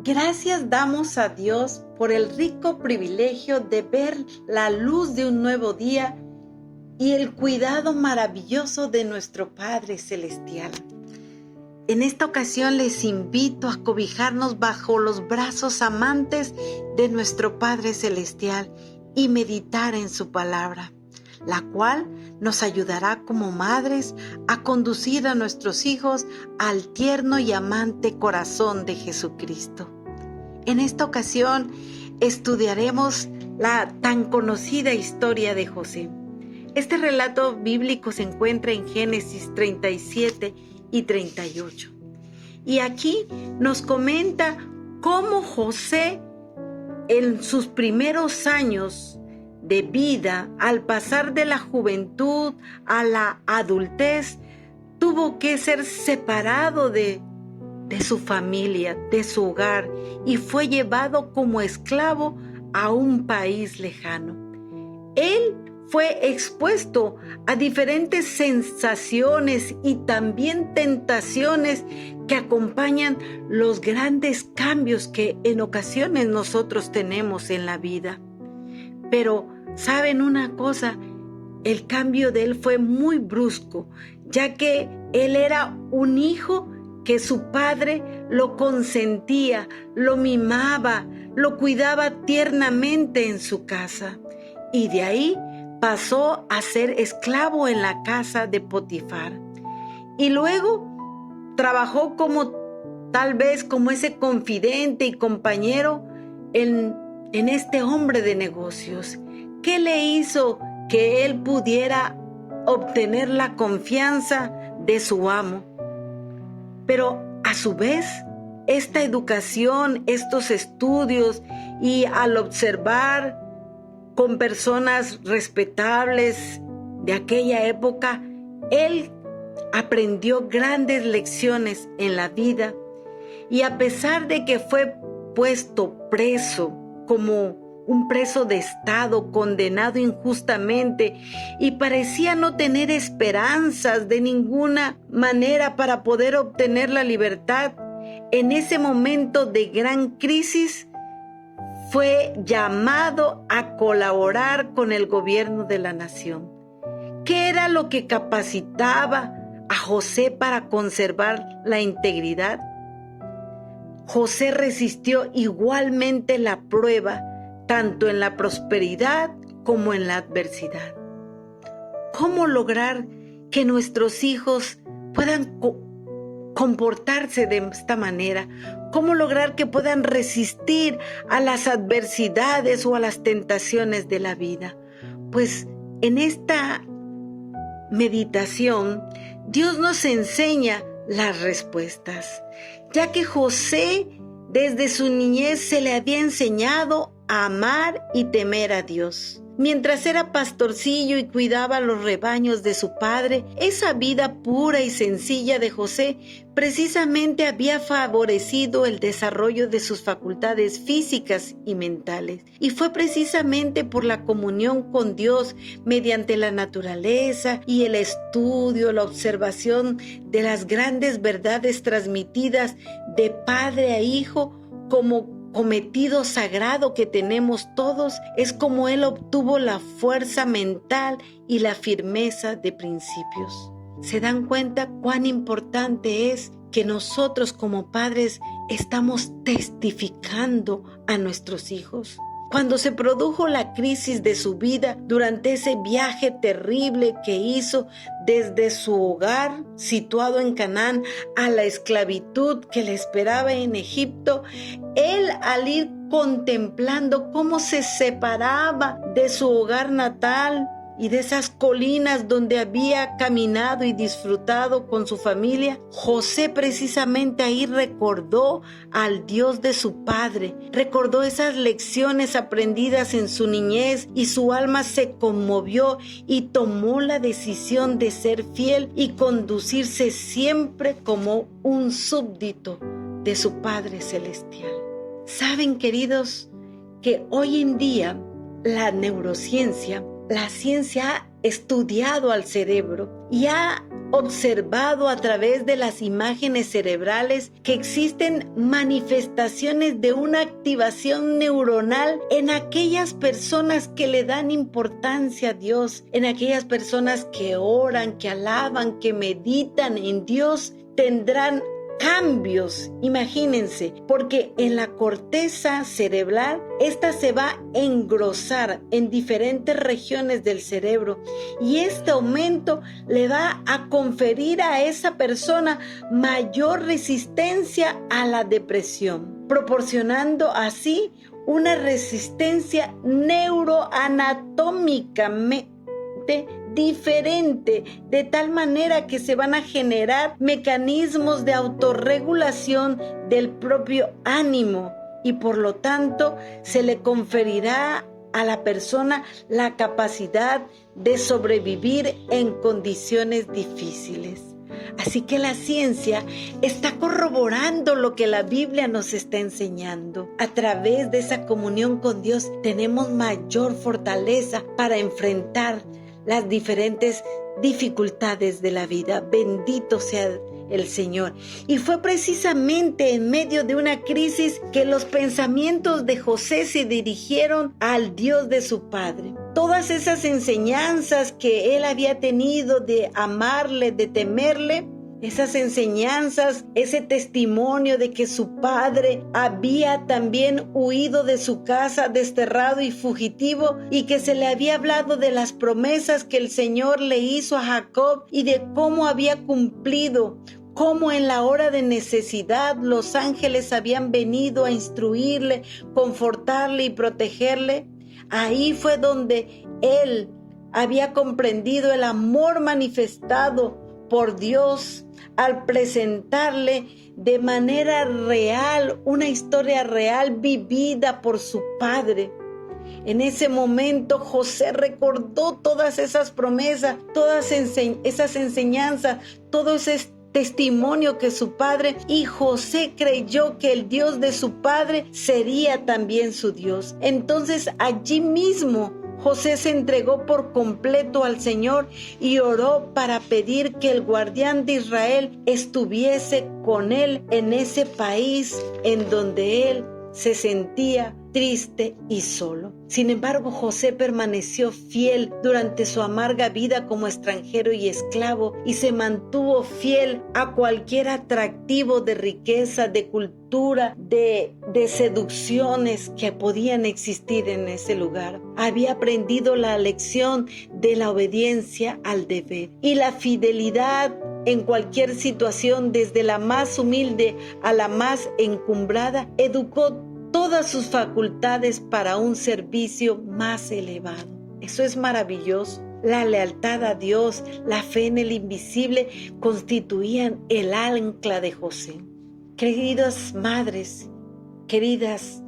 Gracias damos a Dios por el rico privilegio de ver la luz de un nuevo día y el cuidado maravilloso de nuestro Padre Celestial. En esta ocasión les invito a cobijarnos bajo los brazos amantes de nuestro Padre Celestial y meditar en su palabra, la cual nos ayudará como madres a conducir a nuestros hijos al tierno y amante corazón de Jesucristo. En esta ocasión estudiaremos la tan conocida historia de José. Este relato bíblico se encuentra en Génesis 37 y 38. Y aquí nos comenta cómo José en sus primeros años de vida, al pasar de la juventud a la adultez, tuvo que ser separado de su familia, de su hogar, y fue llevado como esclavo a un país lejano. Él fue expuesto a diferentes sensaciones y también tentaciones que acompañan los grandes cambios que en ocasiones nosotros tenemos en la vida. Pero, ¿saben una cosa? El cambio de él fue muy brusco, ya que él era un hijo que su padre lo consentía, lo mimaba, lo cuidaba tiernamente en su casa. Y de ahí pasó a ser esclavo en la casa de Potifar. Y luego trabajó tal vez como ese confidente y compañero en este hombre de negocios. ¿Qué le hizo que él pudiera obtener la confianza de su amo? Pero a su vez, esta educación, estos estudios y al observar con personas respetables de aquella época, él aprendió grandes lecciones en la vida, y a pesar de que fue puesto preso como un preso de Estado, condenado injustamente, y parecía no tener esperanzas de ninguna manera para poder obtener la libertad, en ese momento de gran crisis fue llamado a colaborar con el gobierno de la nación. ¿Qué era lo que capacitaba a José para conservar la integridad? José resistió igualmente la prueba, tanto en la prosperidad como en la adversidad. ¿Cómo lograr que nuestros hijos puedan comportarse de esta manera? ¿Cómo lograr que puedan resistir a las adversidades o a las tentaciones de la vida? Pues en esta meditación, Dios nos enseña las respuestas, ya que José desde su niñez se le había enseñado a amar y temer a Dios. Mientras era pastorcillo y cuidaba los rebaños de su padre, esa vida pura y sencilla de José precisamente había favorecido el desarrollo de sus facultades físicas y mentales. Y fue precisamente por la comunión con Dios mediante la naturaleza y el estudio, la observación de las grandes verdades transmitidas de padre a hijo como cometido sagrado que tenemos todos, es como él obtuvo la fuerza mental y la firmeza de principios. ¿Se dan cuenta cuán importante es que nosotros como padres estamos testificando a nuestros hijos? Cuando se produjo la crisis de su vida durante ese viaje terrible que hizo desde su hogar situado en Canaán a la esclavitud que le esperaba en Egipto, él, al ir contemplando cómo se separaba de su hogar natal y de esas colinas donde había caminado y disfrutado con su familia, José precisamente ahí recordó al Dios de su padre, recordó esas lecciones aprendidas en su niñez, y su alma se conmovió y tomó la decisión de ser fiel y conducirse siempre como un súbdito de su Padre Celestial. ¿Saben, queridos, que hoy en día la neurociencia, la ciencia ha estudiado al cerebro y ha observado a través de las imágenes cerebrales que existen manifestaciones de una activación neuronal en aquellas personas que le dan importancia a Dios, en aquellas personas que oran, que alaban, que meditan en Dios, tendrán cambios, imagínense, porque en la corteza cerebral, esta se va a engrosar en diferentes regiones del cerebro y este aumento le va a conferir a esa persona mayor resistencia a la depresión, proporcionando así una resistencia neuroanatómicamente diferente, de tal manera que se van a generar mecanismos de autorregulación del propio ánimo y por lo tanto se le conferirá a la persona la capacidad de sobrevivir en condiciones difíciles. Así que la ciencia está corroborando lo que la Biblia nos está enseñando. A través de esa comunión con Dios tenemos mayor fortaleza para enfrentar las diferentes dificultades de la vida. Bendito sea el Señor. Y fue precisamente en medio de una crisis que los pensamientos de José se dirigieron al Dios de su padre. Todas esas enseñanzas que él había tenido de amarle, de temerle, esas enseñanzas, ese testimonio de que su padre había también huido de su casa, desterrado y fugitivo, y que se le había hablado de las promesas que el Señor le hizo a Jacob y de cómo había cumplido, cómo en la hora de necesidad los ángeles habían venido a instruirle, confortarle y protegerle. Ahí fue donde él había comprendido el amor manifestado por Dios al presentarle de manera real una historia real vivida por su padre. En ese momento José recordó todas esas promesas, todas esas enseñanzas, todo ese testimonio que su padre, y José creyó que el Dios de su padre sería también su Dios. Entonces allí mismo José se entregó por completo al Señor y oró para pedir que el guardián de Israel estuviese con él en ese país en donde él se sentía triste y solo. Sin embargo, José permaneció fiel durante su amarga vida como extranjero y esclavo y se mantuvo fiel a cualquier atractivo de riqueza, de cultura, de seducciones que podían existir en ese lugar. Había aprendido la lección de la obediencia al deber y la fidelidad en cualquier situación, desde la más humilde a la más encumbrada. Educó todas sus facultades para un servicio más elevado. Eso es maravilloso. La lealtad a Dios, la fe en el invisible constituían el ancla de José. Queridas madres, queridas,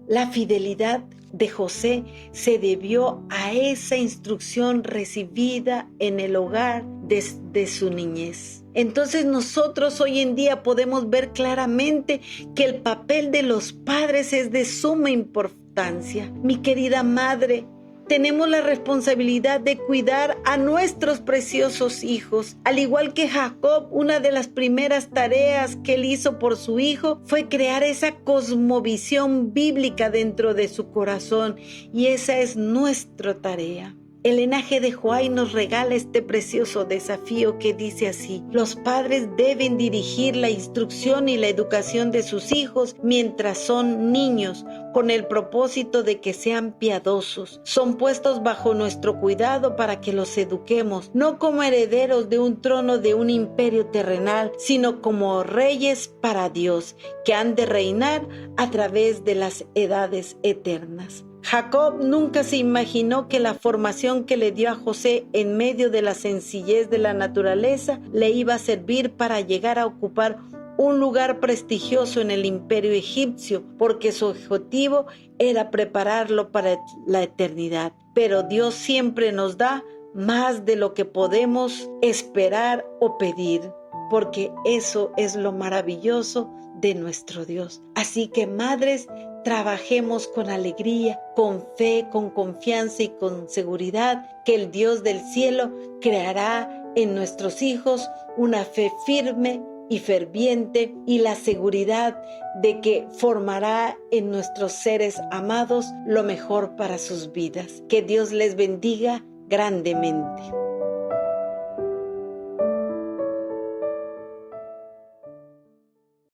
la fidelidad de José se debió a esa instrucción recibida en el hogar desde su niñez. Entonces nosotros hoy en día podemos ver claramente que el papel de los padres es de suma importancia. Mi querida madre, tenemos la responsabilidad de cuidar a nuestros preciosos hijos. Al igual que Jacob, una de las primeras tareas que él hizo por su hijo fue crear esa cosmovisión bíblica dentro de su corazón, y esa es nuestra tarea. El linaje de Joai nos regala este precioso desafío que dice así: los padres deben dirigir la instrucción y la educación de sus hijos mientras son niños, con el propósito de que sean piadosos. Son puestos bajo nuestro cuidado para que los eduquemos, no como herederos de un trono de un imperio terrenal, sino como reyes para Dios, que han de reinar a través de las edades eternas. Jacob nunca se imaginó que la formación que le dio a José en medio de la sencillez de la naturaleza le iba a servir para llegar a ocupar un lugar prestigioso en el imperio egipcio, porque su objetivo era prepararlo para la eternidad. Pero Dios siempre nos da más de lo que podemos esperar o pedir, porque eso es lo maravilloso de nuestro Dios. Así que, madres, trabajemos con alegría, con fe, con confianza y con seguridad que el Dios del cielo creará en nuestros hijos una fe firme y ferviente y la seguridad de que formará en nuestros seres amados lo mejor para sus vidas. Que Dios les bendiga grandemente.